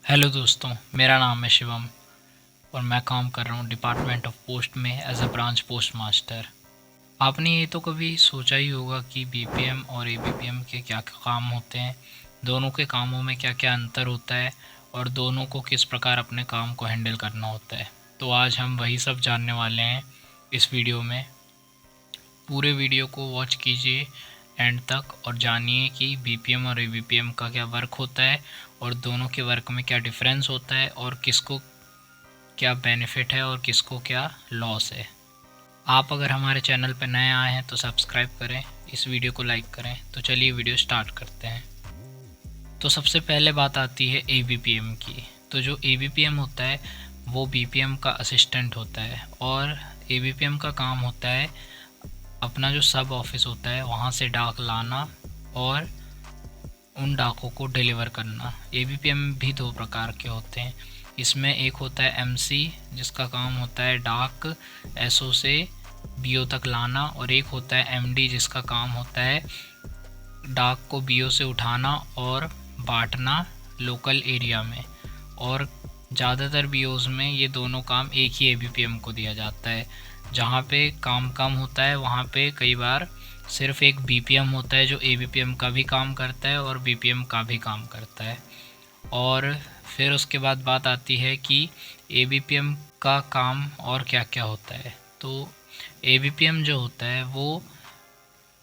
Hello दोस्तों, मेरा नाम है शिवम और मैं काम कर रहा हूँ डिपार्टमेंट ऑफ पोस्ट में as a branch post master. आपने ये तो कभी सोचा ही होगा कि बीपीएम और एबीपीएम के क्या क्या काम होते हैं, दोनों के कामों में क्या क्या अंतर होता है और दोनों को किस प्रकार अपने काम को हैंडल करना होता है। तो आज हम वही सब जानने वाले हैं इस वीडियो में। पूरे वीडियो को वॉच कीजिए एंड तक और जानिए कि बीपीएम और एबीपीएम का क्या वर्क होता है और दोनों के वर्क में क्या डिफरेंस होता है और किसको क्या बेनिफिट है और किसको क्या लॉस है। आप अगर हमारे चैनल पर नए आए हैं तो सब्सक्राइब करें, इस वीडियो को लाइक करें। तो चलिए वीडियो स्टार्ट करते हैं। तो सबसे पहले बात आती है एबीपीएम की। तो जो एबीपीएम होता है वो बीपीएम का असिस्टेंट होता है और एबीपीएम का काम होता है अपना जो सब ऑफिस होता है वहाँ से डाक लाना और उन डाकों को डिलीवर करना। एबीपीएम भी दो प्रकार के होते हैं। इसमें एक होता है एमसी जिसका काम होता है डाक एसओ से बीओ तक लाना, और एक होता है एमडी जिसका काम होता है डाक को बीओ से उठाना और बांटना लोकल एरिया में। और ज़्यादातर बीओज़ में ये दोनों काम एक ही एबीपीएम को दिया जाता है। जहाँ पे काम कम होता है वहाँ पे कई बार सिर्फ एक बीपीएम होता है जो एबीपीएम का भी काम करता है और बीपीएम का भी काम करता है। और फिर उसके बाद बात आती है कि एबीपीएम का काम और क्या क्या होता है। तो एबीपीएम जो होता है वो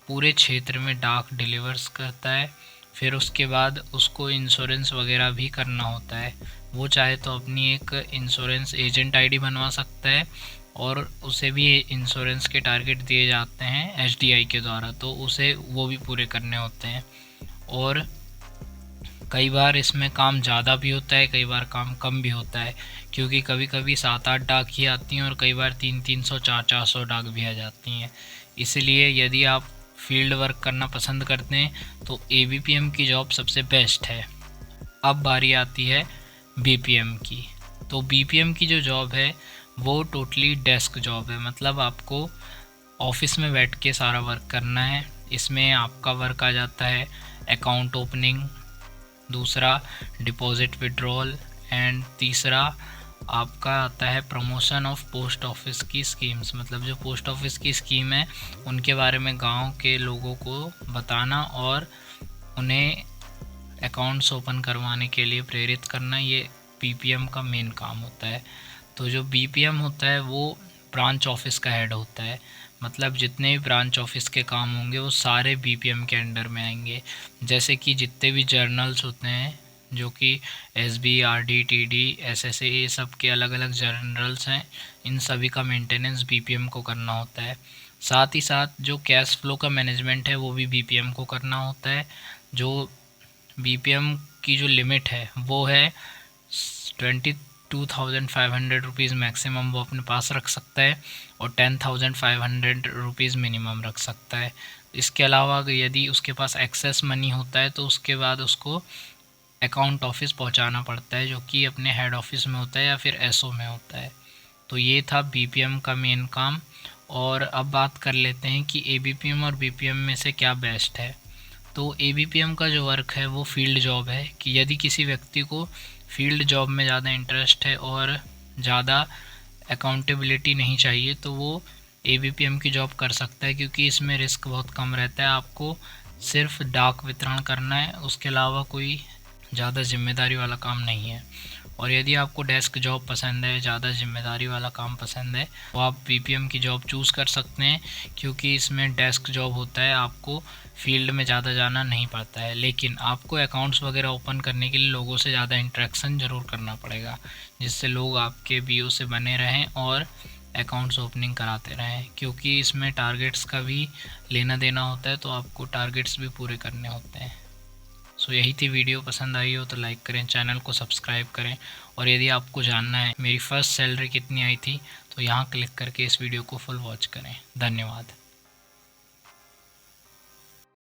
पूरे क्षेत्र में डाक डिलीवर्स करता है। फिर उसके बाद उसको इंश्योरेंस वगैरह भी करना होता है। वो चाहे तो अपनी एक इंश्योरेंस एजेंट आईडी बनवा सकता है और उसे भी इंश्योरेंस के टारगेट दिए जाते हैं एसडीआई के द्वारा, तो उसे वो भी पूरे करने होते हैं। और कई बार इसमें काम ज़्यादा भी होता है, कई बार काम कम भी होता है, क्योंकि कभी कभी 7-8 डाक ही आती हैं और कई बार 300-300 400-400 डाक भी आ जाती हैं। इसलिए यदि आप फील्ड वर्क करना पसंद करते हैं तो एबीपीएम की जॉब सबसे बेस्ट है। अब बारी आती है बीपीएम की। तो बीपीएम की जो जॉब है वो टोटली डेस्क जॉब है, मतलब आपको ऑफिस में बैठ के सारा वर्क करना है। इसमें आपका वर्क आ जाता है अकाउंट ओपनिंग, दूसरा डिपॉजिट विड्रॉल एंड तीसरा आपका आता है प्रमोशन ऑफ पोस्ट ऑफिस की स्कीम्स। मतलब जो पोस्ट ऑफिस की स्कीम है उनके बारे में गांव के लोगों को बताना और उन्हें अकाउंट्स ओपन करवाने के लिए प्रेरित करना, ये बीपीएम का मेन काम होता है। तो जो बीपीएम होता है वो ब्रांच ऑफिस का हेड होता है, मतलब जितने भी ब्रांच ऑफिस के काम होंगे वो सारे बीपीएम के अंडर में आएंगे। जैसे कि जितने भी जर्नल्स होते हैं जो कि एसबी, आरडी, टीडी, एसएसए, ये सब के अलग अलग जर्नल्स हैं, इन सभी का मेंटेनेंस बीपीएम को करना होता है। साथ ही साथ जो कैश फ्लो का मैनेजमेंट है वो भी बीपीएम को करना होता है। जो बीपीएम की जो लिमिट है वो है 22,500 रुपीज़ मैक्सिमम वो अपने पास रख सकता है और 10,500 रुपीज़ मिनिमम रख सकता है। इसके अलावा यदि उसके पास एक्सेस मनी होता है तो उसके बाद उसको अकाउंट ऑफिस पहुंचाना पड़ता है, जो कि अपने हेड ऑफिस में होता है या फिर एसओ में होता है। तो ये था बीपीएम का मेन काम। और अब बात कर लेते हैं कि एबीपीएम और बीपीएम में से क्या बेस्ट है। तो एबीपीएम का जो वर्क है वो फील्ड जॉब है, कि यदि किसी व्यक्ति को फील्ड जॉब में ज़्यादा इंटरेस्ट है और ज़्यादा अकाउंटेबिलिटी नहीं चाहिए तो वो एबीपीएम की जॉब कर सकता है, क्योंकि इसमें रिस्क बहुत कम रहता है। आपको सिर्फ डाक वितरण करना है, उसके अलावा कोई ज़्यादा जिम्मेदारी वाला काम नहीं है। और यदि आपको डेस्क जॉब पसंद है, ज़्यादा जिम्मेदारी वाला काम पसंद है, तो आप बीपीएम की जॉब चूज़ कर सकते हैं, क्योंकि इसमें डेस्क जॉब होता है, आपको फील्ड में ज़्यादा जाना नहीं पड़ता है। लेकिन आपको अकाउंट्स वगैरह ओपन करने के लिए लोगों से ज़्यादा इंटरेक्शन ज़रूर करना पड़ेगा, जिससे लोग आपके बीओ से बने रहें और अकाउंट्स ओपनिंग कराते रहें, क्योंकि इसमें टारगेट्स का भी लेना देना होता है, तो आपको टारगेट्स भी पूरे करने होते हैं। सो यही थी वीडियो। पसंद आई हो तो लाइक करें, चैनल को सब्सक्राइब करें। और यदि आपको जानना है मेरी फ़र्स्ट सैलरी कितनी आई थी तो यहाँ क्लिक करके इस वीडियो को फुल वॉच करें। धन्यवाद।